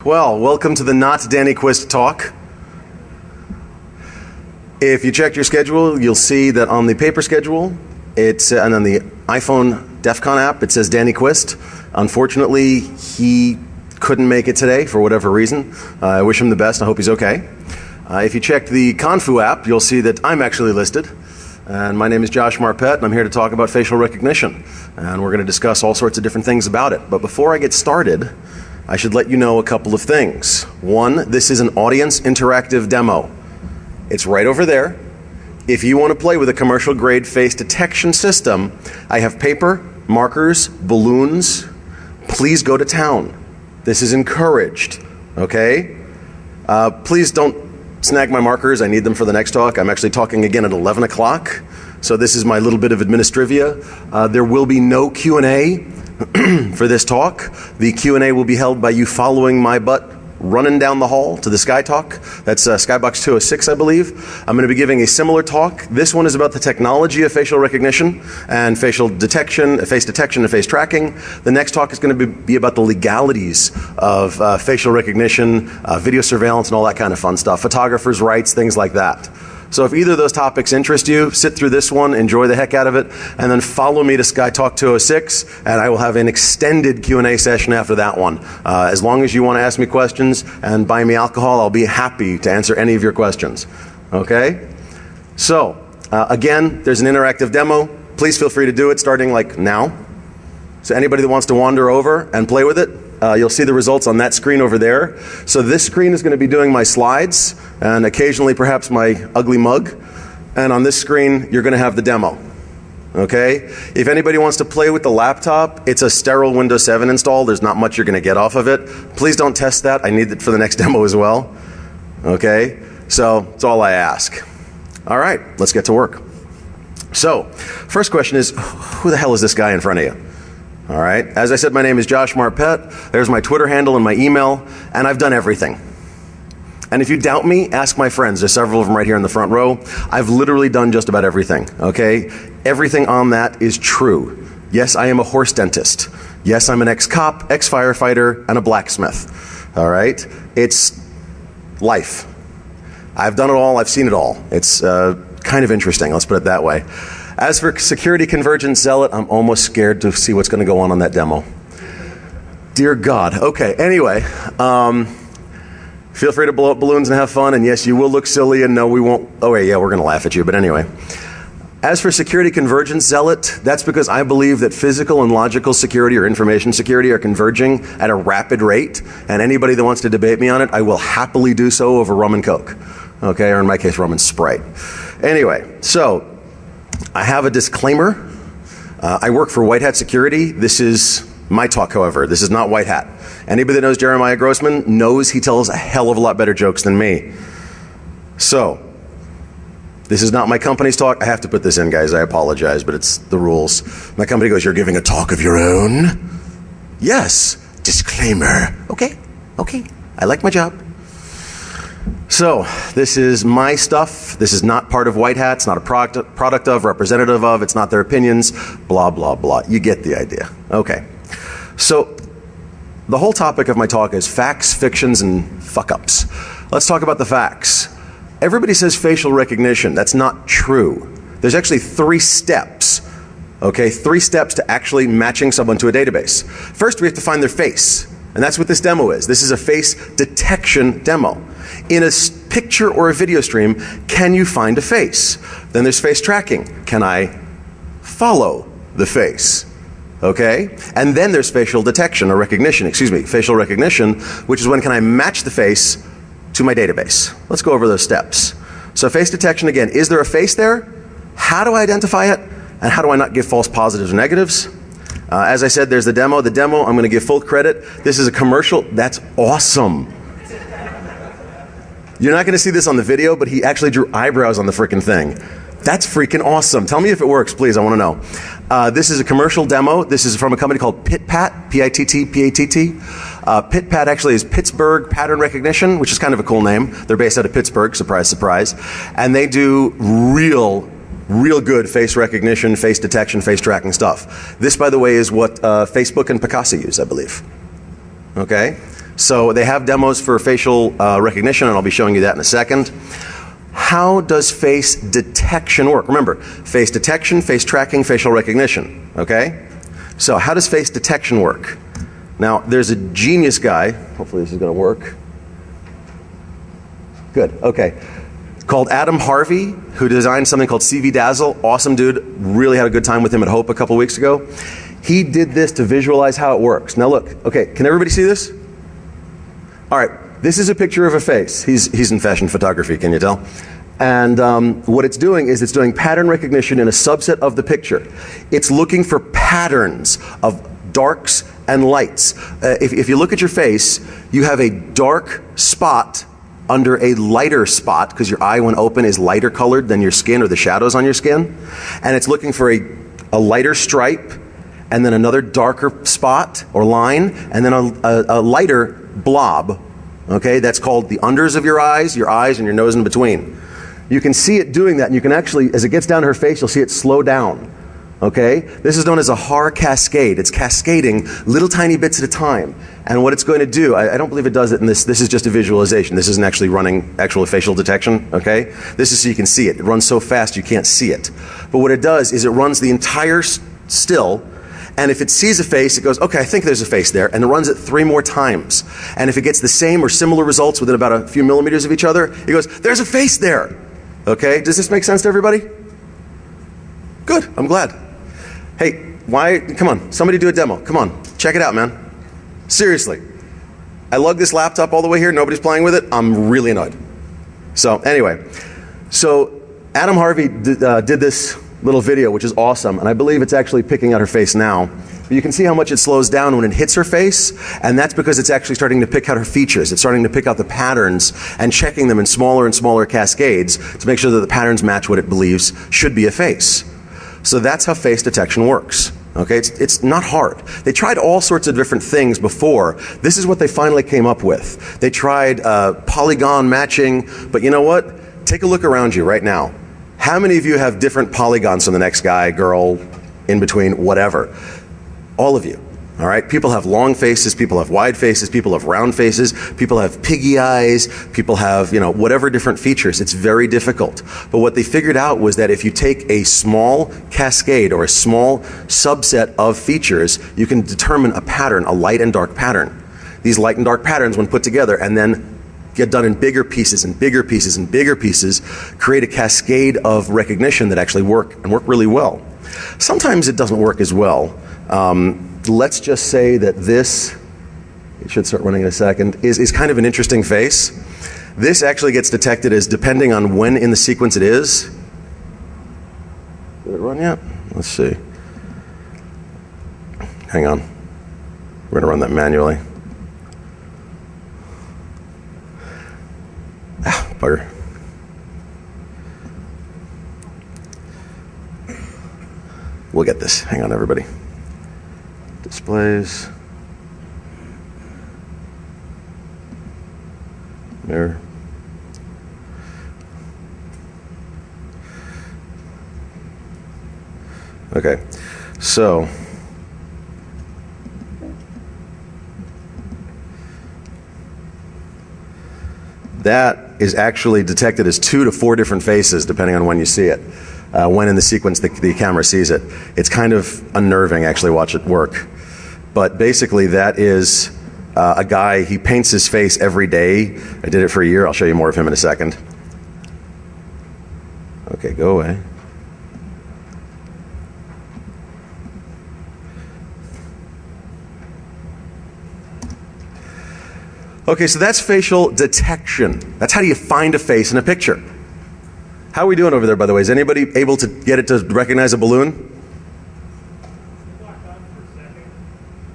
Well, welcome to the Not Danny Quist talk. If you checked your schedule, you'll see that on the paper schedule, and on the iPhone DEF CON app, it says Danny Quist. Unfortunately, he couldn't make it today for whatever reason. I wish him the best. I hope he's okay. If you checked the Confu app, you'll see that I'm actually listed. And my name is Josh Marpet, and I'm here to talk about facial recognition. And we're going to discuss all sorts of different things about it. But before I get started, I should let you know a couple of things. One, this is an audience interactive demo. It's right over there. If you want to play with a commercial grade face detection system, I have paper, markers, balloons. Please go to town. This is encouraged, okay? Please don't snag my markers. I need them for the next talk. I'm actually talking again at 11 o'clock. So this is my little bit of administrivia. There will be no Q&A for this talk. The Q&A will be held by you following my butt running down the hall to the Sky Talk. That's Skybox 206, I believe. I'm going to be giving a similar talk. This one is about the technology of facial recognition and facial detection, face detection and face tracking. The next talk is going to be about the legalities of facial recognition, video surveillance, and all that kind of fun stuff. Photographers' rights, things like that. So if either of those topics interest you, sit through this one, enjoy the heck out of it, and then follow me to Sky Talk 206, and I will have an extended Q&A session after that one. As long as you want to ask me questions and buy me alcohol, I'll be happy to answer any of your questions. Okay? So, again, there's an interactive demo. Please feel free to do it starting like now. So anybody that wants to wander over and play with it, you'll see the results on that screen over there. So this screen is going to be doing my slides and occasionally perhaps my ugly mug. And on this screen, you're going to have the demo. Okay? If anybody wants to play with the laptop, it's a sterile Windows 7 install. There's not much you're going to get off of it. Please don't test that. I need it for the next demo as well. Okay? So that's all I ask. All right, let's get to work. So, first question is, who the hell is this guy in front of you? All right. As I said, my name is Josh Marpet. There's my Twitter handle and my email, and I've done everything. And if you doubt me, ask my friends. There's several of them right here in the front row. I've literally done just about everything, okay? Everything on that is true. Yes, I am a horse dentist. Yes, I'm an ex-cop, ex-firefighter, and a blacksmith, all right? It's life. I've done it all. I've seen it all. It's kind of interesting. Let's put it that way. As for security convergence zealot, I'm almost scared to see what's going to go on that demo. Dear God. Okay, anyway, feel free to blow up balloons and have fun, and yes, you will look silly, and no, we won't. Oh, wait, yeah, we're going to laugh at you, but anyway. As for security convergence zealot, that's because I believe that physical and logical security or information security are converging at a rapid rate, and anybody that wants to debate me on it, I will happily do so over rum and Coke. Okay, or in my case, rum and Sprite. Anyway, so I have a disclaimer. I work for White Hat Security. This is my talk, however. This is not White Hat. Anybody that knows Jeremiah Grossman knows he tells a hell of a lot better jokes than me. So, this is not my company's talk. I have to put this in, guys. I apologize, but it's the rules. My company goes, "You're giving a talk of your own?" Yes. Disclaimer. Okay. I like my job. So, this is my stuff. This is not part of White Hat. It's not a product of, representative of. It's not their opinions. Blah, blah, blah. You get the idea. Okay. So, the whole topic of my talk is facts, fictions, and fuck-ups. Let's talk about the facts. Everybody says facial recognition. That's not true. There's actually 3 steps. Okay? 3 steps to actually matching someone to a database. First, we have to find their face. And that's what this demo is. This is a face detection demo. In a picture or a video stream, can you find a face? Then there's face tracking. Can I follow the face? Okay? And then there's facial detection or recognition, facial recognition, which is when can I match the face to my database. Let's go over those steps. So face detection again, is there a face there? How do I identify it? And how do I not give false positives or negatives? As I said, there's the demo. The demo, I'm going to give full credit. This is a commercial. That's awesome. You're not going to see this on the video, but he actually drew eyebrows on the frickin' thing. That's freaking awesome. Tell me if it works, please. I want to know. This is a commercial demo. This is from a company called PitPat, P-I-T-T-P-A-T-T. PitPat actually is Pittsburgh Pattern Recognition, which is kind of a cool name. They're based out of Pittsburgh, surprise, surprise. And they do real good face recognition, face detection, face tracking stuff. This, by the way, is what Facebook and Picasa use, I believe. Okay? So they have demos for facial recognition, and I'll be showing you that in a second. How does face detection work? Remember, face detection, face tracking, facial recognition, okay? So how does face detection work? Now, there's a genius guy, hopefully this is gonna work. Good, okay. Called Adam Harvey, who designed something called CV Dazzle. Awesome dude, really had a good time with him at Hope a couple weeks ago. He did this to visualize how it works. Now look, okay, can everybody see this? All right, this is a picture of a face. He's in fashion photography, can you tell? And what it's doing is it's doing pattern recognition in a subset of the picture. It's looking for patterns of darks and lights. If you look at your face, you have a dark spot under a lighter spot, because your eye when open is lighter colored than your skin or the shadows on your skin. And it's looking for a lighter stripe, and then another darker spot or line, and then a lighter blob. Okay, that's called the unders of your eyes, and your nose in between. You can see it doing that, and you can actually, as it gets down to her face, you'll see it slow down. Okay, this is known as a Haar cascade. It's cascading little tiny bits at a time. And what it's going to do, I don't believe it does it in this. This is just a visualization. This isn't actually running actual facial detection. Okay, this is so you can see it. It runs so fast you can't see it. But what it does is it runs the entire still. And if it sees a face, it goes, okay, I think there's a face there, and it runs it 3 more times. And if it gets the same or similar results within about a few millimeters of each other, it goes, there's a face there. Okay, does this make sense to everybody? Good, I'm glad. Hey, come on, somebody do a demo. Come on, check it out, man. Seriously. I lugged this laptop all the way here, nobody's playing with it, I'm really annoyed. So anyway, so Adam Harvey did this little video, which is awesome, and I believe it's actually picking out her face now. But you can see how much it slows down when it hits her face, and that's because it's actually starting to pick out her features. It's starting to pick out the patterns and checking them in smaller and smaller cascades to make sure that the patterns match what it believes should be a face. So that's how face detection works. Okay, it's not hard. They tried all sorts of different things before. This is what they finally came up with. They tried polygon matching, but you know what? Take a look around you right now. How many of you have different polygons from the next guy, girl, in between, whatever? All of you, all right? People have long faces, people have wide faces, people have round faces, people have piggy eyes, people have, whatever different features. It's very difficult. But what they figured out was that if you take a small cascade or a small subset of features, you can determine a pattern, a light and dark pattern. These light and dark patterns, when put together and then get done in bigger pieces and bigger pieces and bigger pieces, create a cascade of recognition that actually work really well. Sometimes it doesn't work as well. Let's just say that this, it should start running in a second, is kind of an interesting face. This actually gets detected as depending on when in the sequence it is. Did it run yet? Let's see. Hang on. We're gonna run that manually. Bugger. We'll get this. Hang on, everybody. Displays. Mirror. Okay, so that is actually detected as 2 to 4 different faces depending on when you see it. When in the sequence the camera sees it. It's kind of unnerving, actually, watch it work. But basically that is a guy, he paints his face every day. I did it for a year, I'll show you more of him in a second. Okay, go away. Okay, so that's facial detection. That's how do you find a face in a picture. How are we doing over there, by the way? Is anybody able to get it to recognize a balloon?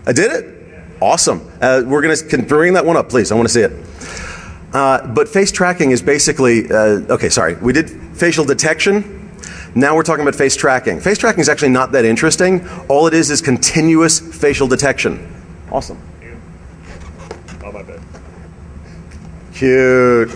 I did it? Yeah. Awesome. Can bring that one up, please. I want to see it. But face tracking is basically, okay, sorry. We did facial detection. Now we're talking about face tracking. Face tracking is actually not that interesting. All it is continuous facial detection. Awesome. Oh, my bad. Cute.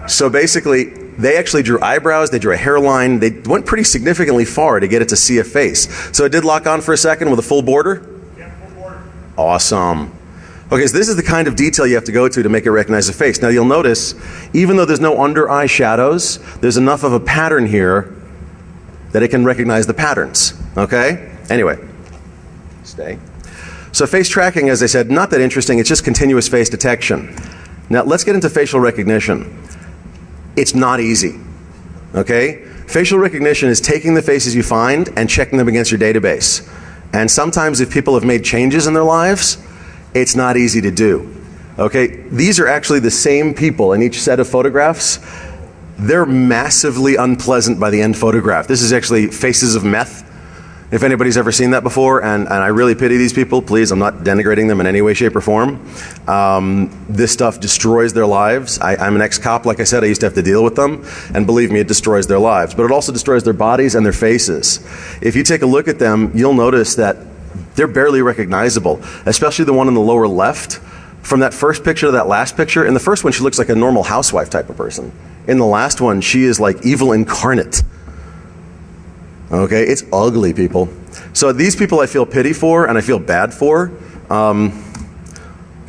So basically, they actually drew eyebrows, they drew a hairline, they went pretty significantly far to get it to see a face. So it did lock on for a second with a full border? Yeah, full border. Awesome. Okay, so this is the kind of detail you have to go to make it recognize a face. Now you'll notice, even though there's no under eye shadows, there's enough of a pattern here that it can recognize the patterns, okay? Anyway, stay. So face tracking, as I said, not that interesting, it's just continuous face detection. Now let's get into facial recognition. It's not easy, okay? Facial recognition is taking the faces you find and checking them against your database. And sometimes if people have made changes in their lives, it's not easy to do. Okay, these are actually the same people in each set of photographs. They're massively unpleasant by the end photograph. This is actually faces of meth. If anybody's ever seen that before, and I really pity these people, please, I'm not denigrating them in any way, shape, or form. This stuff destroys their lives. I'm an ex-cop, like I said, I used to have to deal with them, and believe me, it destroys their lives. But it also destroys their bodies and their faces. If you take a look at them, you'll notice that they're barely recognizable, especially the one in the lower left. From that first picture to that last picture, in the first one she looks like a normal housewife type of person. In the last one, she is like evil incarnate. Okay, it's ugly, people. So these people I feel pity for and I feel bad for.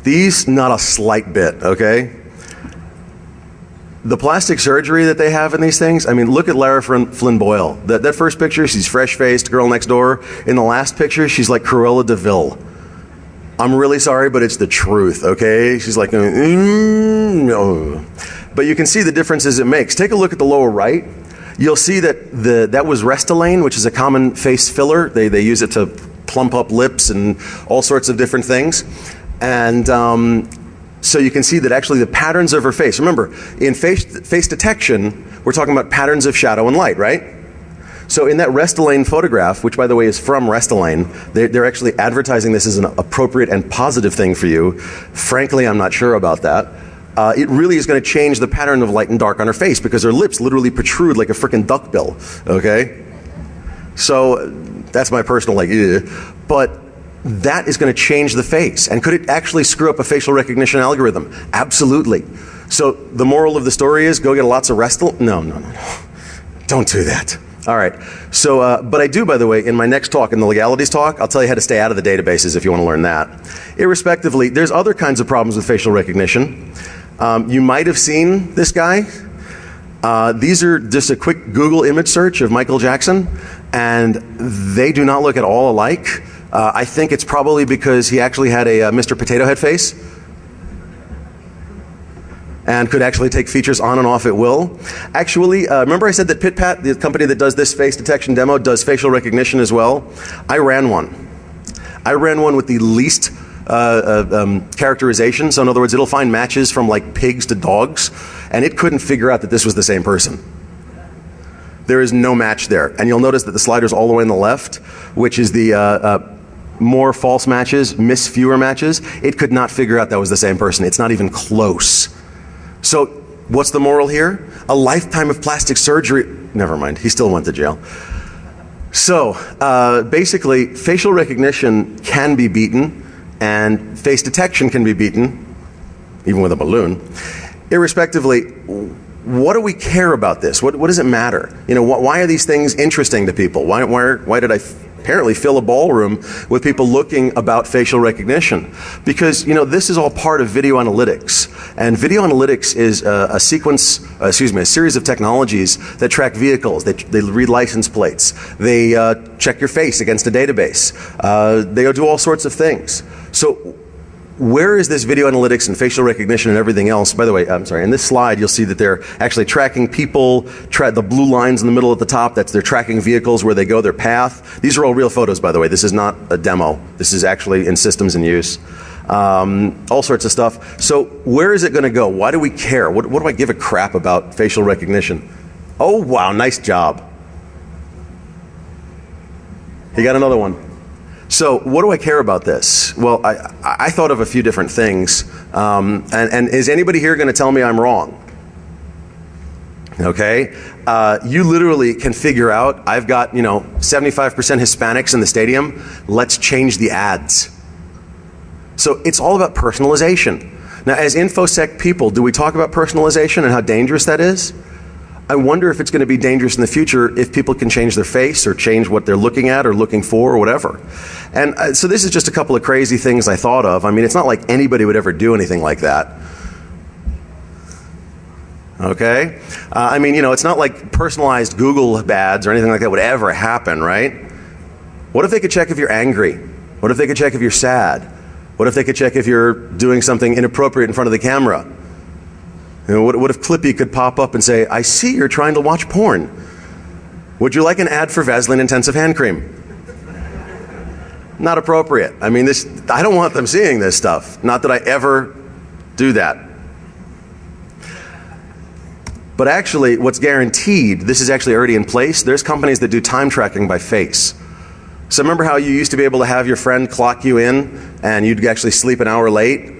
These, not a slight bit, okay? The plastic surgery that they have in these things, I mean, look at Lara Flynn Boyle. That first picture, she's fresh-faced, girl next door. In the last picture, she's like Cruella de Vil. I'm really sorry, but it's the truth, okay? She's like, no. But you can see the differences it makes. Take a look at the lower right. You'll see that that was Restylane, which is a common face filler. They use it to plump up lips and all sorts of different things. And so you can see that actually the patterns of her face. Remember, in face detection, we're talking about patterns of shadow and light, right? So in that Restylane photograph, which by the way is from Restylane, they're actually advertising this as an appropriate and positive thing for you. Frankly, I'm not sure about that. It really is going to change the pattern of light and dark on her face because her lips literally protrude like a frickin' duckbill, okay? So that's my personal like, but that is going to change the face. And could it actually screw up a facial recognition algorithm? Absolutely. So the moral of the story is go get lots of Restylane. No. Don't do that. All right. So, but I do, by the way, in my next talk, in the legalities talk, I'll tell you how to stay out of the databases if you want to learn that. Irrespectively, there's other kinds of problems with facial recognition. You might have seen this guy. These are just a quick Google image search of Michael Jackson, and they do not look at all alike. I think it's probably because he actually had a Mr. Potato Head face and could actually take features on and off at will. Actually, remember I said that PitPat, the company that does this face detection demo, does facial recognition as well? I ran one. I ran one with the least characterization. So in other words, it'll find matches from like pigs to dogs, and it couldn't figure out that this was the same person. There is no match there. And you'll notice that the slider's all the way on the left, which is the more false matches, miss fewer matches. It could not figure out that was the same person. It's not even close. So what's the moral here? A lifetime of plastic surgery. Never mind, he still went to jail. So basically, facial recognition can be beaten, and face detection can be beaten, even with a balloon. Irrespectively, what do we care about this? What does it matter? You know, why are these things interesting to people? Why did I apparently fill a ballroom with people looking about facial recognition? Because, you know, this is all part of video analytics. And video analytics is a series of technologies that track vehicles. They read license plates. They check your face against a database. They do all sorts of things. So where is this video analytics and facial recognition and everything else? By the way, I'm sorry, in this slide you'll see that they're actually tracking people, the blue lines in the middle at the top, they're tracking vehicles, where they go, their path. These are all real photos, by the way. This is not a demo. This is actually in systems in use. All sorts of stuff. So where is it going to go? Why do we care? What do I give a crap about facial recognition? Oh, wow, nice job. You got another one. So what do I care about this? Well, I thought of a few different things. And is anybody here going to tell me I'm wrong? Okay? You literally can figure out, I've got, 75% Hispanics in the stadium. Let's change the ads. So it's all about personalization. Now, as InfoSec people, do we talk about personalization and how dangerous that is? I wonder if it's going to be dangerous in the future if people can change their face or change what they're looking at or looking for or whatever. And so this is just a couple of crazy things I thought of. I mean, it's not like anybody would ever do anything like that. Okay? I mean, it's not like personalized Google ads or anything like that would ever happen, right? What if they could check if you're angry? What if they could check if you're sad? What if they could check if you're doing something inappropriate in front of the camera? What if Clippy could pop up and say, I see you're trying to watch porn. Would you like an ad for Vaseline Intensive Hand Cream? Not appropriate. I mean, I don't want them seeing this stuff. Not that I ever do that. But actually, what's guaranteed, this is actually already in place. There's companies that do time tracking by face. So remember how you used to be able to have your friend clock you in and you'd actually sleep an hour late?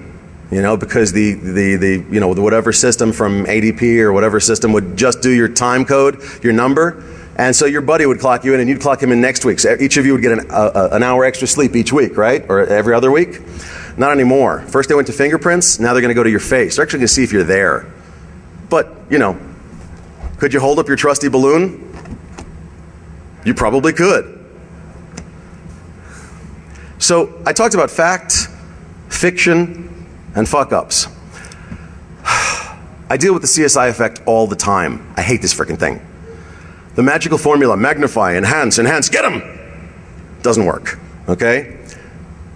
Because the whatever system from ADP or whatever system would just do your time code, your number, and so your buddy would clock you in and you'd clock him in next week. So each of you would get an hour extra sleep each week, right? Or every other week? Not anymore. First they went to fingerprints, now they're going to go to your face. They're actually going to see if you're there. But, could you hold up your trusty balloon? You probably could. So I talked about fact, fiction, and fuck-ups. I deal with the CSI effect all the time. I hate this freaking thing. The magical formula, magnify, enhance, get 'em! Doesn't work, okay?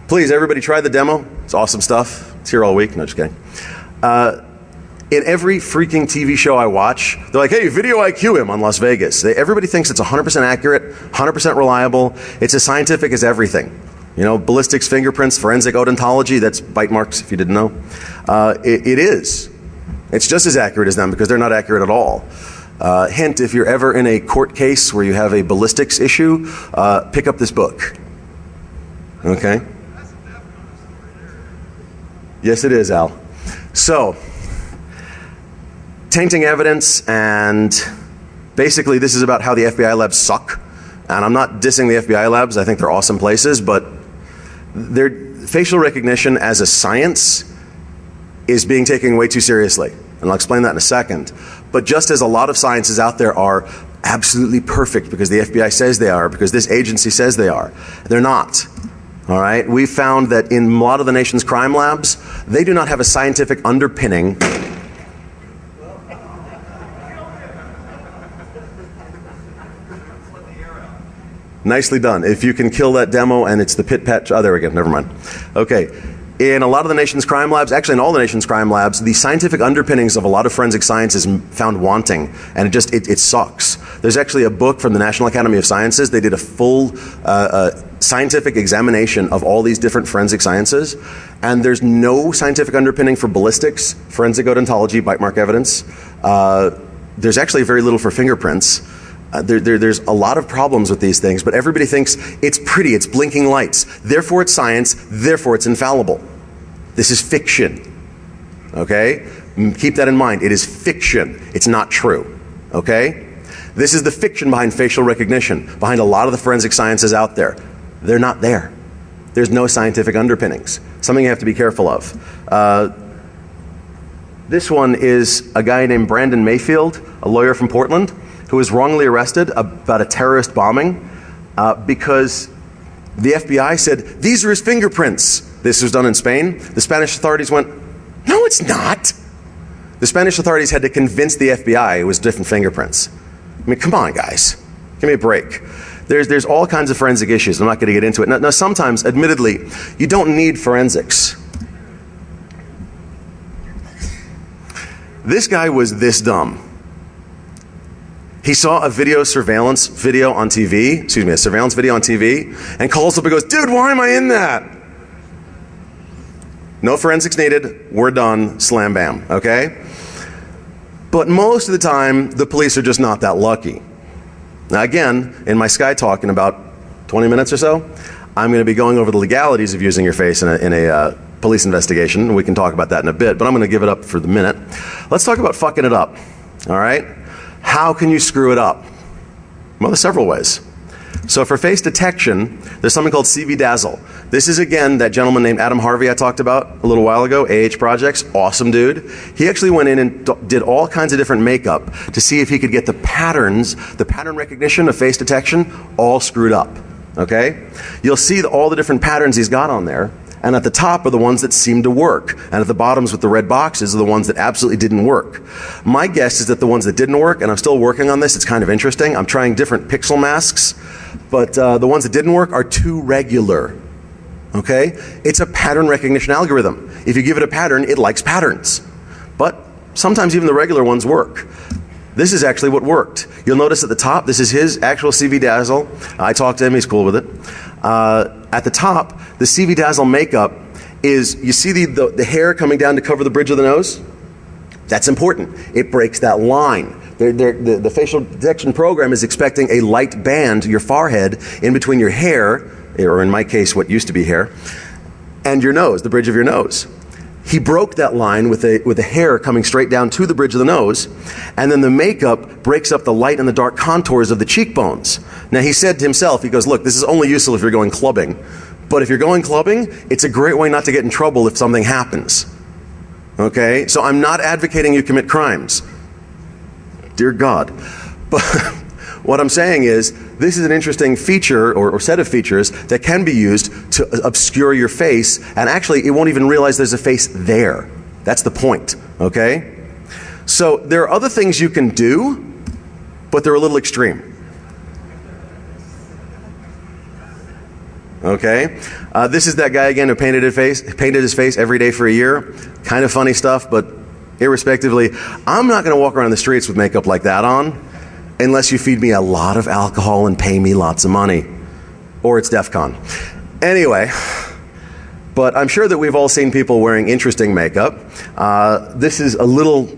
Please, everybody try the demo. It's awesome stuff. It's here all week. No, just kidding. In every freaking TV show I watch, they're like, hey, video IQ him on Las Vegas. Everybody thinks it's 100% accurate, 100% reliable. It's as scientific as everything. Ballistics, fingerprints, forensic odontology, that's bite marks if you didn't know. It is. It's just as accurate as them because they're not accurate at all. Hint, if you're ever in a court case where you have a ballistics issue, pick up this book. Okay? Yes, it is, Al. So, tainting evidence, and basically this is about how the FBI labs suck. And I'm not dissing the FBI labs. I think they're awesome places, but their facial recognition as a science is being taken way too seriously. And I'll explain that in a second. But just as a lot of sciences out there are absolutely perfect because the FBI says they are, because this agency says they are, they're not. All right? We found that in a lot of the nation's crime labs, they do not have a scientific underpinning. Nicely done. If you can kill that demo and it's the pit pat. Oh, there we go. Never mind. Okay. In a lot of the nation's crime labs, actually in all the nation's crime labs, the scientific underpinnings of a lot of forensic science is found wanting, and it sucks. There's actually a book from the National Academy of Sciences. They did a full scientific examination of all these different forensic sciences, and there's no scientific underpinning for ballistics, forensic odontology, bite mark evidence. There's actually very little for fingerprints. There's a lot of problems with these things, but everybody thinks it's pretty, it's blinking lights. Therefore it's science, therefore it's infallible. This is fiction, okay? Keep that in mind. It is fiction. It's not true, okay? This is the fiction behind facial recognition, behind a lot of the forensic sciences out there. They're not there. There's no scientific underpinnings. Something you have to be careful of. This one is a guy named Brandon Mayfield, a lawyer from Portland, who was wrongly arrested about a terrorist bombing because the FBI said, these are his fingerprints. This was done in Spain. The Spanish authorities went, no, it's not. The Spanish authorities had to convince the FBI it was different fingerprints. I mean, come on, guys. Give me a break. There's all kinds of forensic issues. I'm not going to get into it. Now, sometimes, admittedly, you don't need forensics. This guy was this dumb. He saw a surveillance video on TV, and calls up and goes, dude, why am I in that? No forensics needed, we're done, slam bam, okay? But most of the time, the police are just not that lucky. Now again, in my Sky Talk in about 20 minutes or so, I'm going to be going over the legalities of using your face in a police investigation. We can talk about that in a bit, but I'm going to give it up for the minute. Let's talk about fucking it up, all right? How can you screw it up? Well, there's several ways. So for face detection, there's something called CV Dazzle. This is, again, that gentleman named Adam Harvey I talked about a little while ago, Projects, awesome dude. He actually went in and did all kinds of different makeup to see if he could get the patterns, the pattern recognition of face detection, all screwed up, okay? You'll see all the different patterns he's got on there, and at the top are the ones that seem to work, and at the bottoms with the red boxes are the ones that absolutely didn't work. My guess is that the ones that didn't work, and I'm still working on this, it's kind of interesting, I'm trying different pixel masks, but the ones that didn't work are too regular, okay? It's a pattern recognition algorithm. If you give it a pattern, it likes patterns. But sometimes even the regular ones work. This is actually what worked. You'll notice at the top, this is his actual CV Dazzle. I talked to him, he's cool with it. At the top, the CV Dazzle makeup is, you see the hair coming down to cover the bridge of the nose? That's important. It breaks that line. The facial detection program is expecting a light band, your forehead, in between your hair, or in my case, what used to be hair, and your nose, the bridge of your nose. He broke that line with the hair coming straight down to the bridge of the nose, and then the makeup breaks up the light and the dark contours of the cheekbones. Now he said to himself, he goes, look, this is only useful if you're going clubbing, but if you're going clubbing, it's a great way not to get in trouble if something happens. Okay? So I'm not advocating you commit crimes. Dear God. But what I'm saying is, this is an interesting feature or set of features that can be used to obscure your face, and actually it won't even realize there's a face there. That's the point, okay? So there are other things you can do, but they're a little extreme. Okay? This is that guy again who painted his face every day for a year. Kind of funny stuff, but irrespectively, I'm not going to walk around the streets with makeup like that on unless you feed me a lot of alcohol and pay me lots of money. Or it's DEF CON. Anyway, but I'm sure that we've all seen people wearing interesting makeup. This is a little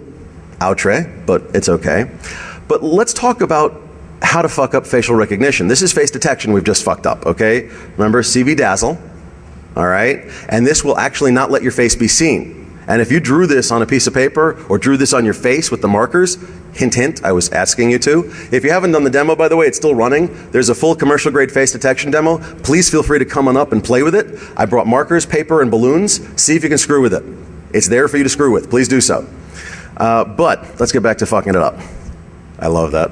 outre, but it's okay. But let's talk about how to fuck up facial recognition. This is face detection we've just fucked up, okay? Remember, CV Dazzle, all right? And this will actually not let your face be seen. And if you drew this on a piece of paper or drew this on your face with the markers, hint, hint, I was asking you to. If you haven't done the demo, by the way, it's still running. There's a full commercial grade face detection demo. Please feel free to come on up and play with it. I brought markers, paper, and balloons. See if you can screw with it. It's there for you to screw with. Please do so. But let's get back to fucking it up. I love that.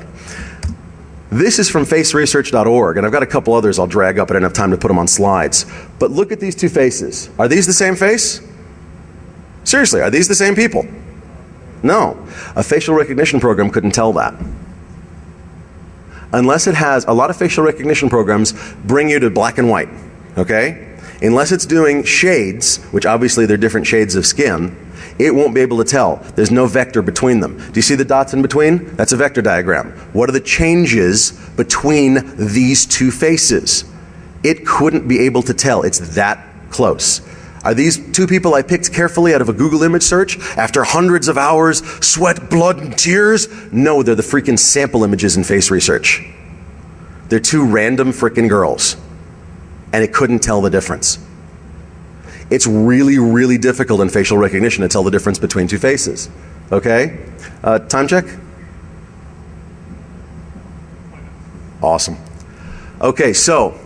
This is from faceresearch.org, and I've got a couple others I'll drag up. I didn't have time to put them on slides. But look at these two faces. Are these the same face? Seriously, are these the same people? No. A facial recognition program couldn't tell that. Unless it has, a lot of facial recognition programs bring you to black and white, okay? Unless it's doing shades, which obviously they're different shades of skin, it won't be able to tell. There's no vector between them. Do you see the dots in between? That's a vector diagram. What are the changes between these two faces? It couldn't be able to tell. It's that close. Are these two people I picked carefully out of a Google image search after hundreds of hours, sweat, blood, and tears? No, they're the freaking sample images in face research. They're two random frickin' girls. And it couldn't tell the difference. It's really, really difficult in facial recognition to tell the difference between two faces. Okay? Time check? Awesome. Okay, so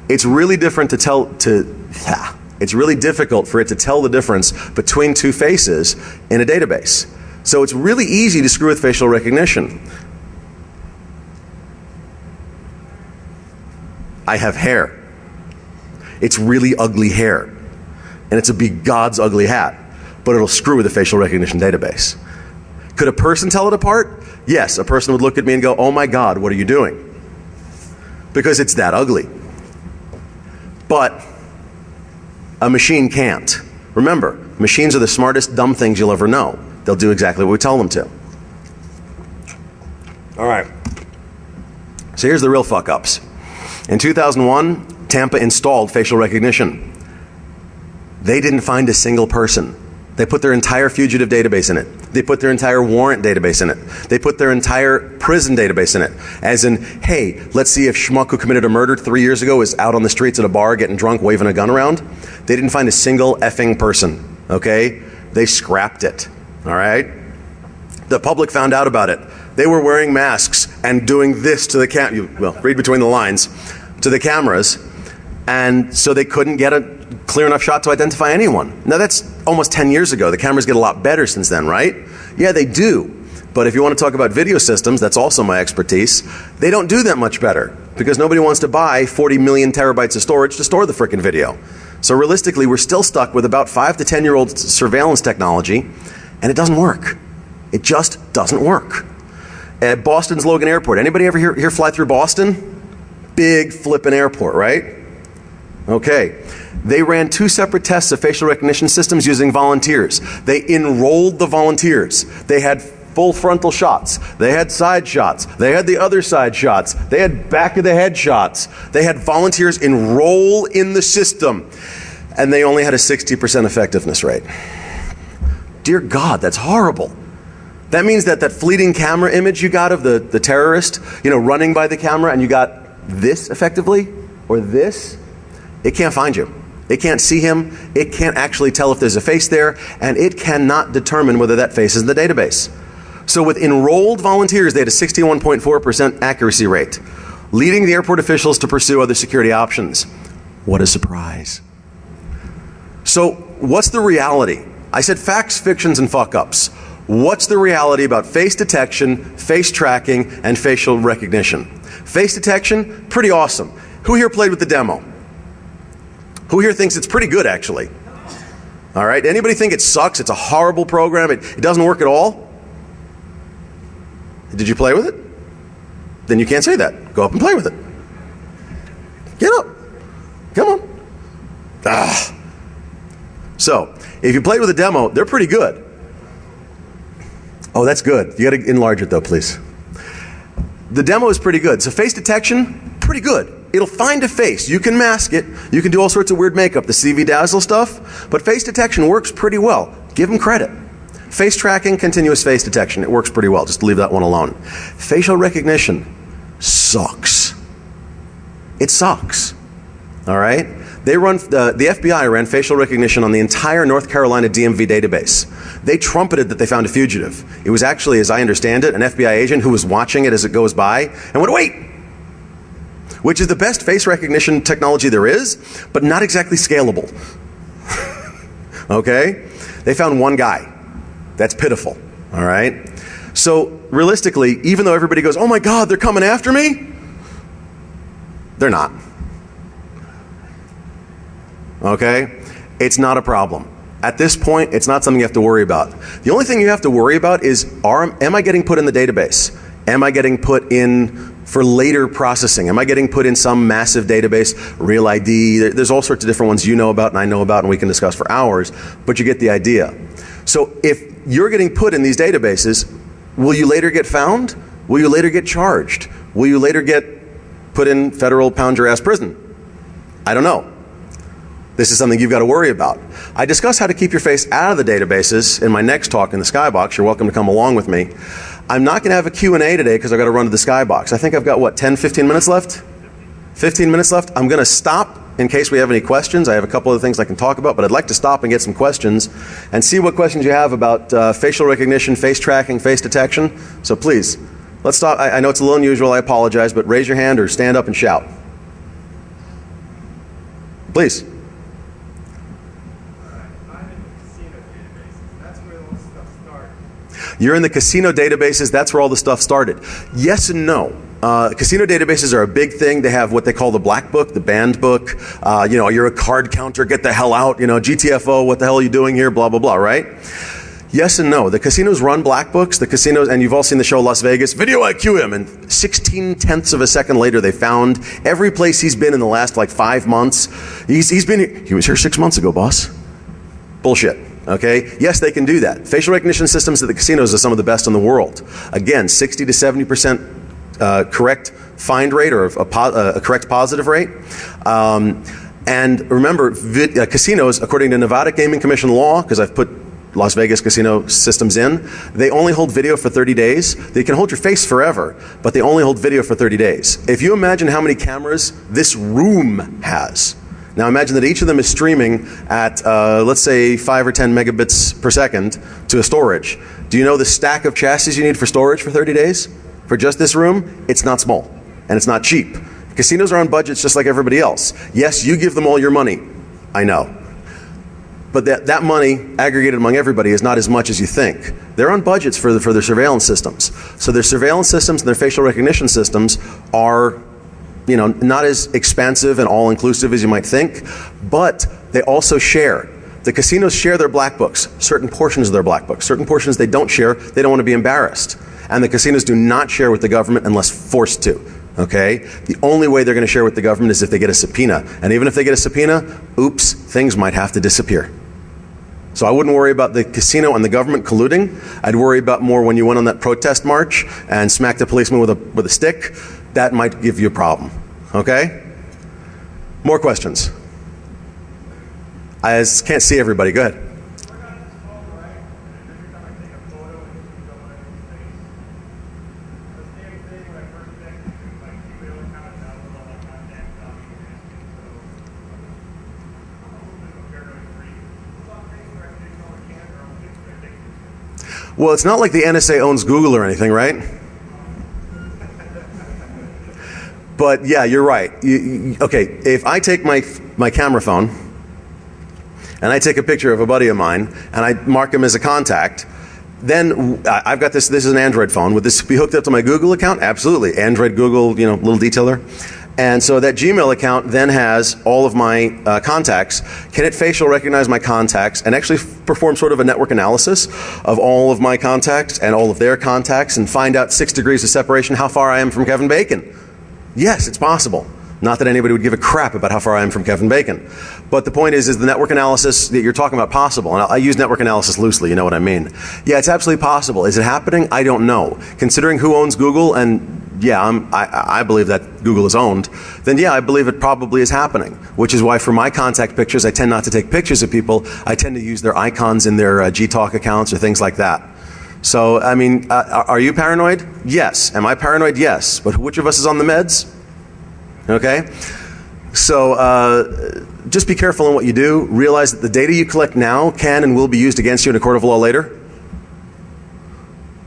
it's really different to tell it's really difficult for it to tell the difference between two faces in a database. So it's really easy to screw with facial recognition. I have hair. It's really ugly hair. And it's a big God's ugly hat. But it'll screw with the facial recognition database. Could a person tell it apart? Yes, a person would look at me and go, oh my God, what are you doing? Because it's that ugly. But a machine can't. Remember, machines are the smartest dumb things you'll ever know. They'll do exactly what we tell them to. All right. So here's the real fuck-ups. In 2001, Tampa installed facial recognition. They didn't find a single person. They put their entire fugitive database in it. They put their entire warrant database in it. They put their entire prison database in it. As in, hey, let's see if schmuck who committed a murder 3 years ago is out on the streets at a bar getting drunk, waving a gun around. They didn't find a single effing person, okay? They scrapped it, all right? The public found out about it. They were wearing masks and doing this to the well, read between the lines, to the cameras, and so they couldn't get a clear enough shot to identify anyone. Now that's almost 10 years ago. The cameras get a lot better since then, right? Yeah, they do. But if you want to talk about video systems, that's also my expertise, they don't do that much better because nobody wants to buy 40 million terabytes of storage to store the frickin' video. So realistically, we're still stuck with about 5 to 10-year-old surveillance technology, and it doesn't work. It just doesn't work. At Boston's Logan Airport, anybody ever here fly through Boston? Big flippin' airport, right? Okay. They ran 2 separate tests of facial recognition systems using volunteers. They enrolled the volunteers. They had full frontal shots. They had side shots. They had the other side shots. They had back of the head shots. They had volunteers enroll in the system. And they only had a 60% effectiveness rate. Dear God, that's horrible. That means that fleeting camera image you got of the terrorist, running by the camera, and you got this effectively, or this, it can't find you. It can't see him. It can't actually tell if there's a face there, and it cannot determine whether that face is in the database. So with enrolled volunteers, they had a 61.4% accuracy rate, leading the airport officials to pursue other security options. What a surprise. So what's the reality? I said facts, fictions, and fuck-ups. What's the reality about face detection, face tracking, and facial recognition? Face detection, pretty awesome. Who here played with the demo? Who here thinks it's pretty good, actually? All right, anybody think it sucks? It's a horrible program? It doesn't work at all? Did you play with it? Then you can't say that. Go up and play with it. Get up. Come on. So, if you played with a demo, they're pretty good. Oh, that's good. You got to enlarge it, though, please. The demo is pretty good. So face detection, pretty good. It'll find a face. You can mask it. You can do all sorts of weird makeup, the CV Dazzle stuff. But face detection works pretty well. Give them credit. Face tracking, continuous face detection. It works pretty well. Just leave that one alone. Facial recognition sucks. It sucks. All right? The FBI ran facial recognition on the entire North Carolina DMV database. They trumpeted that they found a fugitive. It was actually, as I understand it, an FBI agent who was watching it as it goes by and went, wait! Which is the best face recognition technology there is, but not exactly scalable. Okay? They found one guy. That's pitiful. All right? So, realistically, even though everybody goes, oh my God, they're coming after me, they're not. Okay? It's not a problem. At this point, it's not something you have to worry about. The only thing you have to worry about is, am I getting put in the database? Am I getting put in for later processing? Am I getting put in some massive database, Real ID? There's all sorts of different ones you know about and I know about and we can discuss for hours, but you get the idea. So if you're getting put in these databases, will you later get found? Will you later get charged? Will you later get put in federal pound-your-ass prison? I don't know. This is something you've got to worry about. I discuss how to keep your face out of the databases in my next talk in the Skybox. You're welcome to come along with me. I'm not going to have a Q&A today because I've got to run to the Skybox. I think I've got, what, 10, 15 minutes left? 15 minutes left. I'm going to stop in case we have any questions. I have a couple of things I can talk about, but I'd like to stop and get some questions and see what questions you have about facial recognition, face tracking, face detection. So please, let's stop. I know it's a little unusual. I apologize, but raise your hand or stand up and shout. Please. You're in the casino databases, that's where all the stuff started. Yes and no. Casino databases are a big thing. They have what they call the black book, the banned book. You're a card counter, get the hell out. GTFO, what the hell are you doing here, blah, blah, blah, right? Yes and no. The casinos run black books. The casinos, and you've all seen the show Las Vegas, video IQ him, and 16/10 of a second later they found every place he's been in the last 5 months. He was here 6 months ago, boss. Bullshit. Okay? Yes, they can do that. Facial recognition systems at the casinos are some of the best in the world. Again, 60 to 70% correct find rate or a correct positive rate. And remember, casinos, according to Nevada Gaming Commission law, because I've put Las Vegas casino systems in, they only hold video for 30 days. They can hold your face forever, but they only hold video for 30 days. If you imagine how many cameras this room has, now imagine that each of them is streaming at, let's say, 5 or 10 megabits per second to a storage. Do you know the stack of chassis you need for storage for 30 days? For just this room, it's not small, and it's not cheap. Casinos are on budgets just like everybody else. Yes, you give them all your money. I know. But that money aggregated among everybody is not as much as you think. They're on budgets for their surveillance systems. So their surveillance systems and their facial recognition systems are, not as expansive and all-inclusive as you might think, but they also share. The casinos share their black books, certain portions of their black books. Certain portions they don't share, they don't want to be embarrassed. And the casinos do not share with the government unless forced to. Okay? The only way they're going to share with the government is if they get a subpoena. And even if they get a subpoena, oops, things might have to disappear. So I wouldn't worry about the casino and the government colluding. I'd worry about more when you went on that protest march and smacked a policeman with a stick. That might give you a problem. Okay? More questions? I can't see everybody. Go ahead. Well, it's not like the NSA owns Google or anything, right? But yeah, you're right. Okay, if I take my camera phone and I take a picture of a buddy of mine and I mark him as a contact, then I've got this is an Android phone. Would this be hooked up to my Google account? Absolutely. Android, Google, little detail there. And so that Gmail account then has all of my contacts. Can it facial recognize my contacts and actually perform sort of a network analysis of all of my contacts and all of their contacts and find out 6 degrees of separation how far I am from Kevin Bacon? Yes, it's possible. Not that anybody would give a crap about how far I am from Kevin Bacon. But the point is the network analysis that you're talking about possible? And I use network analysis loosely, you know what I mean. Yeah, it's absolutely possible. Is it happening? I don't know. Considering who owns Google, and yeah, I believe that Google is owned, then yeah, I believe it probably is happening. Which is why for my contact pictures, I tend not to take pictures of people. I tend to use their icons in their Gtalk accounts or things like that. So, I mean, are you paranoid? Yes. Am I paranoid? Yes. But which of us is on the meds? Okay? So, just be careful in what you do. Realize that the data you collect now can and will be used against you in a court of law later.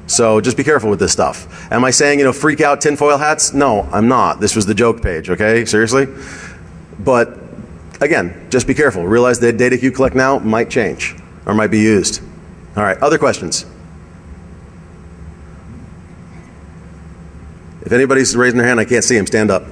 So just be careful with this stuff. Am I saying, freak out tinfoil hats? No, I'm not. This was the joke page, okay? Seriously? But again, just be careful. Realize that data you collect now might change or might be used. All right, other questions? If anybody's raising their hand, I can't see them. Stand up.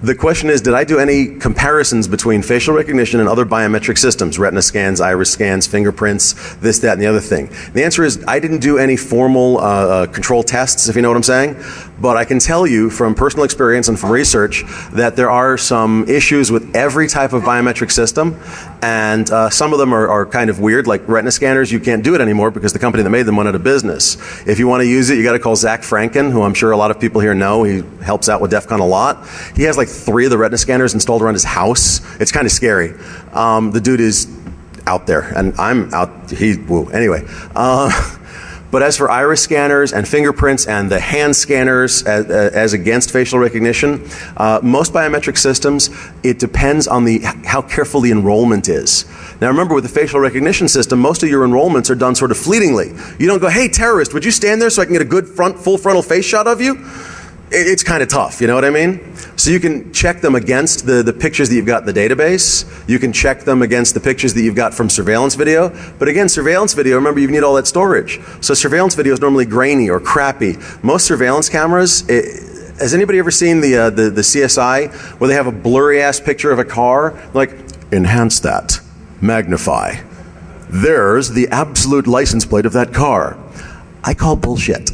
The question is, did I do any comparisons between facial recognition and other biometric systems, retina scans, iris scans, fingerprints, this, that, and the other thing? The answer is I didn't do any formal control tests, if you know what I'm saying. But I can tell you from personal experience and from research that there are some issues with every type of biometric system. And some of them are kind of weird, like retina scanners. You can't do it anymore because the company that made them went out of business. If you want to use it, you got to call Zach Franken, who I'm sure a lot of people here know. He helps out with DEF CON a lot. He has like 3 of the retina scanners installed around his house. It's kind of scary. The dude is out there, and I'm out. Anyway. But as for iris scanners and fingerprints and the hand scanners as against facial recognition, most biometric systems, it depends on how careful the enrollment is. Now remember, with the facial recognition system, most of your enrollments are done sort of fleetingly. You don't go, hey terrorist, would you stand there so I can get a good full frontal face shot of you? It's kind of tough, you know what I mean? So you can check them against the pictures that you've got in the database. You can check them against the pictures that you've got from surveillance video. But again, surveillance video, remember, you need all that storage. So surveillance video is normally grainy or crappy. Most surveillance cameras, has anybody ever seen the CSI where they have a blurry-ass picture of a car? Like, enhance that, magnify. There's the absolute license plate of that car. I call bullshit.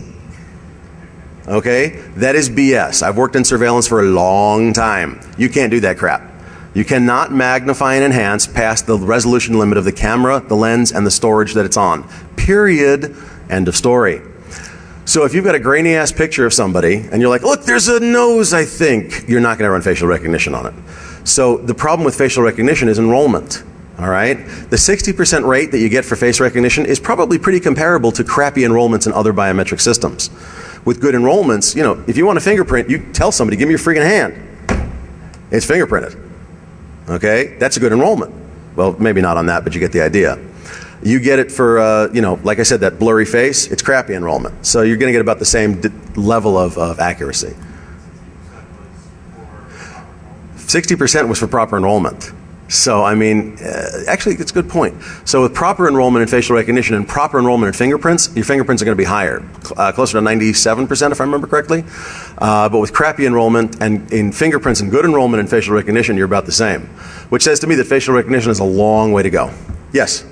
Okay? That is BS. I've worked in surveillance for a long time. You can't do that crap. You cannot magnify and enhance past the resolution limit of the camera, the lens, and the storage that it's on. Period. End of story. So if you've got a grainy ass picture of somebody and you're like, look, there's a nose, I think, you're not going to run facial recognition on it. So the problem with facial recognition is enrollment. All right? The 60% rate that you get for face recognition is probably pretty comparable to crappy enrollments in other biometric systems. With good enrollments, you know, if you want a fingerprint, you tell somebody, give me your freaking hand. It's fingerprinted. Okay? That's a good enrollment. Well, maybe not on that, but you get the idea. You get it for, you know, like I said, that blurry face, it's crappy enrollment. So you're going to get about the same level of accuracy. 60% was for proper enrollment. So, I mean, actually, it's a good point. So with proper enrollment in facial recognition and proper enrollment in fingerprints, your fingerprints are going to be higher, closer to 97% if I remember correctly. But with crappy enrollment and in fingerprints and good enrollment in facial recognition, you're about the same. Which says to me that facial recognition is a long way to go. Yes?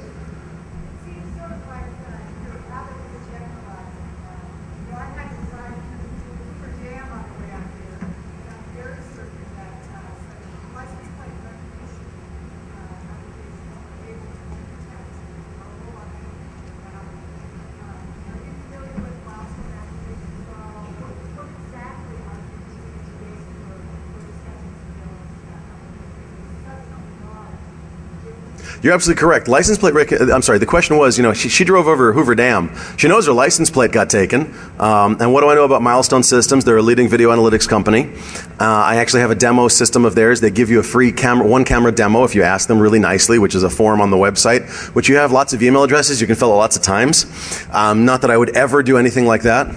You're absolutely correct. License plate, I'm sorry, the question was, you know, she drove over Hoover Dam. She knows her license plate got taken. And what do I know about Milestone Systems? They're a leading video analytics company. I actually have a demo system of theirs. They give you a free one camera demo if you ask them really nicely, which is a form on the website, which you have lots of email addresses. You can fill it lots of times. Not that I would ever do anything like that.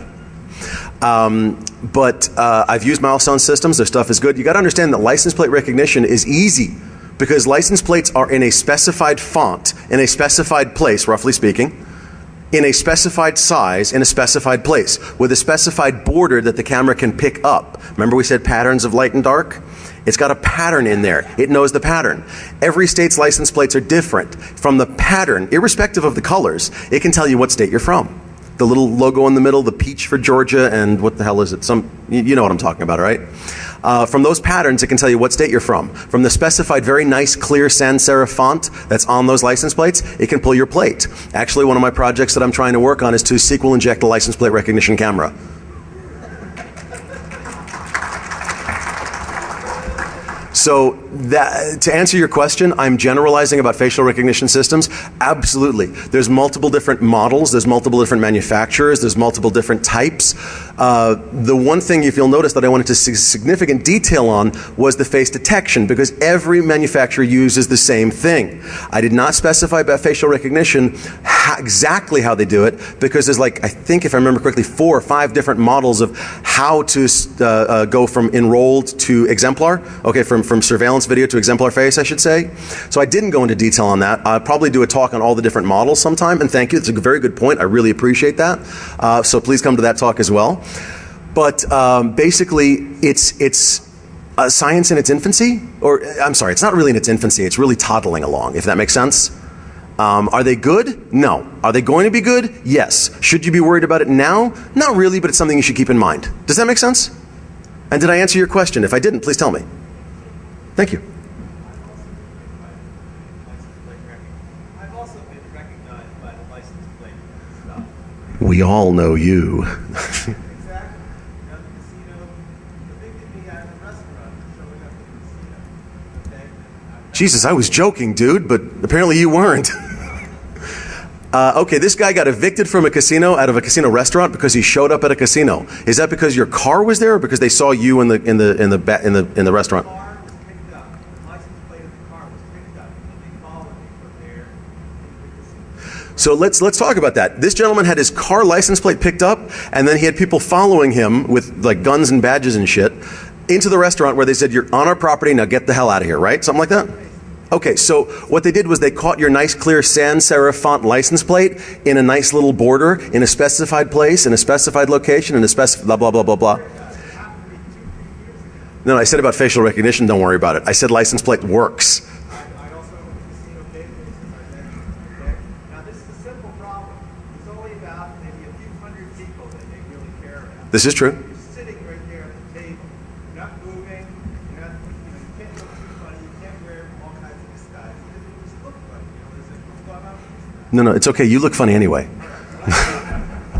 But I've used Milestone Systems. Their stuff is good. You got to understand that license plate recognition is easy, because license plates are in a specified font, in a specified place, roughly speaking, in a specified size, in a specified place, with a specified border that the camera can pick up. Remember we said patterns of light and dark? It's got a pattern in there. It knows the pattern. Every state's license plates are different. From the pattern, irrespective of the colors, it can tell you what state you're from. The little logo in the middle, the peach for Georgia, and what the hell is it? You know what I'm talking about, right? From those patterns, it can tell you what state you're from. From the specified very nice, clear sans serif font that's on those license plates, it can pull your plate. Actually, one of my projects that I'm trying to work on is to SQL inject a license plate recognition camera. So to answer your question, I'm generalizing about facial recognition systems. Absolutely. There's multiple different models. There's multiple different manufacturers. There's multiple different types. The one thing, if you'll notice, that I wanted to see significant detail on was the face detection, because every manufacturer uses the same thing. I did not specify about facial recognition exactly how they do it, because there's like, I think if I remember correctly, 4 or 5 different models of how to go from enrolled to exemplar. Okay, from surveillance video to exemplar face, I should say. So I didn't go into detail on that. I'll probably do a talk on all the different models sometime, and thank you. It's a very good point. I really appreciate that. So please come to that talk as well. But basically, it's science in its infancy, or I'm sorry, it's not really in its infancy. It's really toddling along, if that makes sense. Are they good? No. Are they going to be good? Yes. Should you be worried about it now? Not really, but it's something you should keep in mind. Does that make sense? And did I answer your question? If I didn't, please tell me. Thank you. I've also been recognized by the license plate stuff. We all know you. Exactly. At the casino, the big thing we had in the restaurant showing up at the casino. Okay? Jesus, I was joking, dude, but apparently you weren't. Okay, this guy got evicted from a casino, out of a casino restaurant, because he showed up at a casino. Is that because your car was there, or because they saw you in the restaurant? The car was picked up. The license plate of the car was picked up. And they followed me from there into the casino. So let's talk about that. This gentleman had his car license plate picked up, and then he had people following him with like guns and badges and shit into the restaurant, where they said, "You're on our property, now get the hell out of here," right? Something like that? Okay, so what they did was they caught your nice clear sans serif font license plate in a nice little border, in a specified place, in a specified location, in a specified blah, blah, blah, blah, blah. No, I said about facial recognition, don't worry about it. I said license plate works. I also went to casino databases. Okay? Now this is a simple problem. There's only about maybe a few hundred people that they really care about. This is true. You're sitting right there at the table. You're not moving. You're not, you can't look too funny. You can't wear all kinds of disguises. You just look funny. There's what's going on with these guys? No, it's okay. You look funny anyway.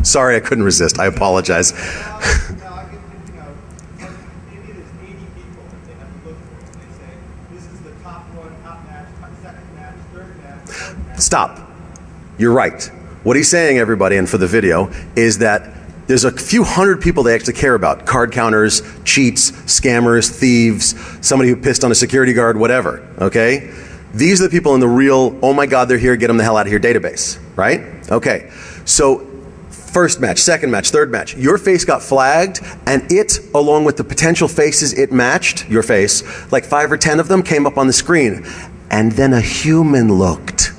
Sorry, I couldn't resist. I apologize. Now, I get, maybe there's 80 people that they have to look for. And they say, this is the top one, top match, second match, third Stop. You're right. What he's saying, everybody, and for the video, is that there's a few hundred people they actually care about. Card counters, cheats, scammers, thieves, somebody who pissed on a security guard, whatever, okay? These are the people in the real, oh my God, they're here, get them the hell out of here database, right? Okay, so first match, second match, third match, your face got flagged, and it, along with the potential faces it matched, your face, like 5 or 10 of them came up on the screen, and then a human looked.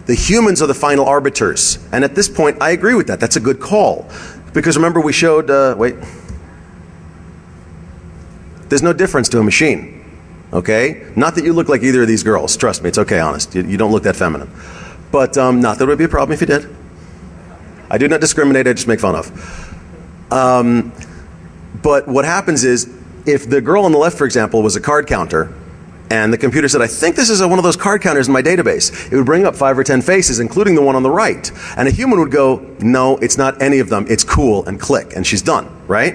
The humans are the final arbiters, and at this point, I agree with that. That's a good call. Because remember we showed, wait, there's no difference to a machine, okay? Not that you look like either of these girls, trust me, it's okay, honest. You don't look that feminine. But not that it would be a problem if you did. I do not discriminate, I just make fun of. But what happens is, if the girl on the left, for example, was a card counter, and the computer said, I think this is one of those card counters in my database, it would bring up 5 or 10 faces, including the one on the right. And a human would go, no, it's not any of them, it's cool, and click, and she's done, right?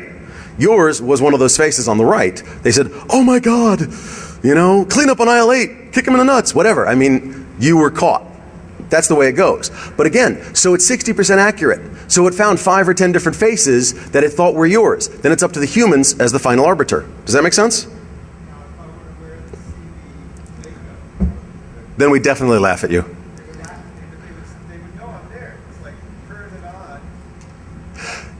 Yours was one of those faces on the right. They said, oh my God, you know, clean up on aisle 8, kick him in the nuts, whatever. I mean, you were caught. That's the way it goes. But again, so it's 60% accurate. So it found 5 or 10 different faces that it thought were yours. Then it's up to the humans as the final arbiter. Does that make sense? Then we definitely laugh at you.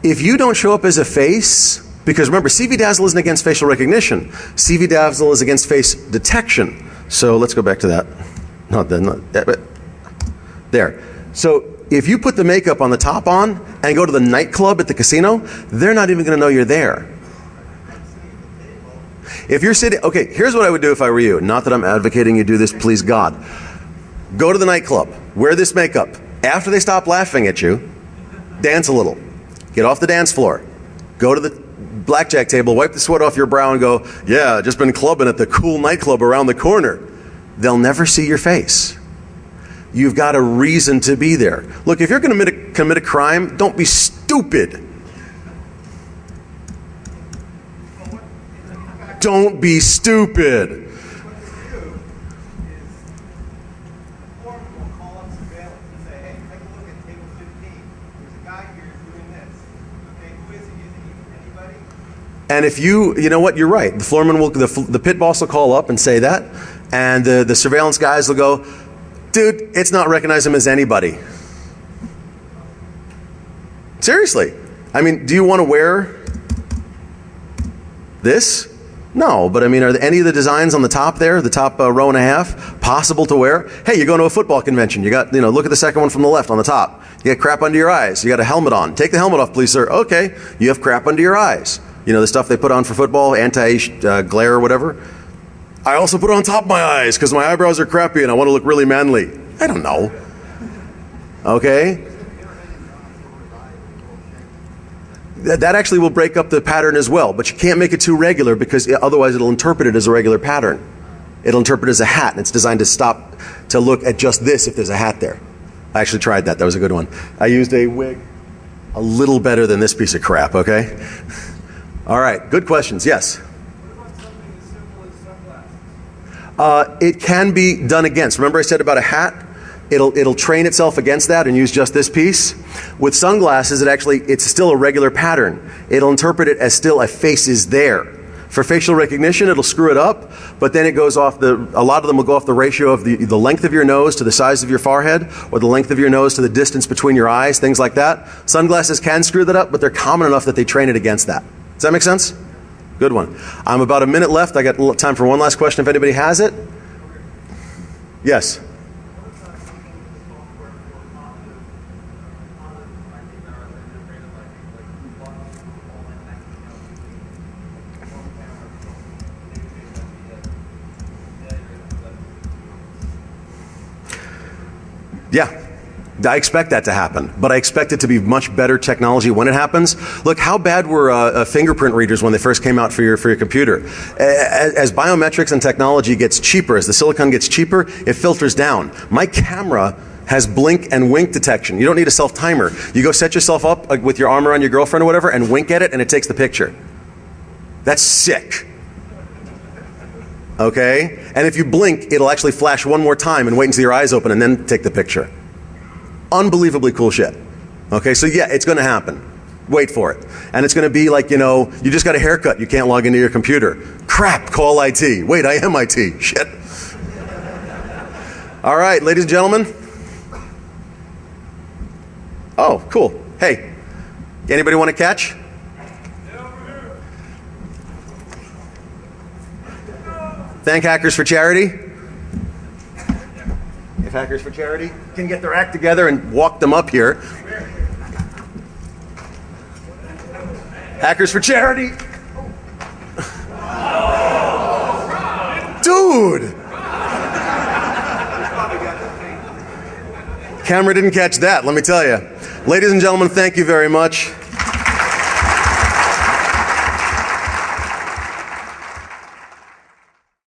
If you don't show up as a face, because remember, CV Dazzle isn't against facial recognition. CV Dazzle is against face detection. So let's go back to that. Not that, but there. So if you put the makeup on the top on and go to the nightclub at the casino, they're not even going to know you're there. If you're sitting, okay, here's what I would do if I were you. Not that I'm advocating you do this, please God. Go to the nightclub, wear this makeup. After they stop laughing at you, dance a little. Get off the dance floor. Go to the blackjack table, wipe the sweat off your brow and go, yeah, just been clubbing at the cool nightclub around the corner. They'll never see your face. You've got a reason to be there. Look, if you're going to commit a crime, don't be stupid. Don't be stupid. And if you know what, you're right. The floorman will, the pit boss will call up and say that, and the surveillance guys will go, dude, it's not recognizing him as anybody. Seriously. I mean, do you want to wear this? No, but I mean, are there any of the designs on the top there, the top row and a half, possible to wear? Hey, you're going to a football convention. You got, look at the second one from the left on the top. You got crap under your eyes. You got a helmet on. Take the helmet off, please, sir. Okay, you have crap under your eyes. You know, the stuff they put on for football, anti-glare or whatever. I also put it on top of my eyes because my eyebrows are crappy and I want to look really manly. I don't know. Okay? That actually will break up the pattern as well, but you can't make it too regular because otherwise it'll interpret it as a regular pattern. It'll interpret it as a hat, and it's designed to stop to look at just this if there's a hat there. I actually tried that. That was a good one. I used a wig a little better than this piece of crap, okay? All right, good questions. Yes? What about something as simple as sunglasses? It can be done against. Remember I said about a hat? It'll train itself against that and use just this piece. With sunglasses, it's still a regular pattern. It'll interpret it as still a face is there. For facial recognition, it'll screw it up, but then it goes off a lot of them will go off the ratio of the length of your nose to the size of your forehead, or the length of your nose to the distance between your eyes, things like that. Sunglasses can screw that up, but they're common enough that they train it against that. Does that make sense? Good one. I'm about a minute left. I got time for one last question if anybody has it. Yes? Yeah, I expect that to happen, but I expect it to be much better technology when it happens. Look, how bad were fingerprint readers when they first came out for your computer? As biometrics and technology gets cheaper, as the silicon gets cheaper, it filters down. My camera has blink and wink detection. You don't need a self-timer. You go set yourself up with your arm around your girlfriend or whatever and wink at it and it takes the picture. That's sick. Okay? And if you blink, it'll actually flash one more time and wait until your eyes open and then take the picture. Unbelievably cool shit. Okay, so yeah, it's gonna happen. Wait for it. And it's gonna be like, you know, you just got a haircut, you can't log into your computer. Crap, call IT. Wait, I am IT. Shit. All right, ladies and gentlemen. Oh, cool. Hey, anybody want to catch? Thank Hackers for Charity. If Hackers for Charity can get their act together and walk them up here. Hackers for Charity. Dude! Camera didn't catch that, let me tell you. Ladies and gentlemen, thank you very much.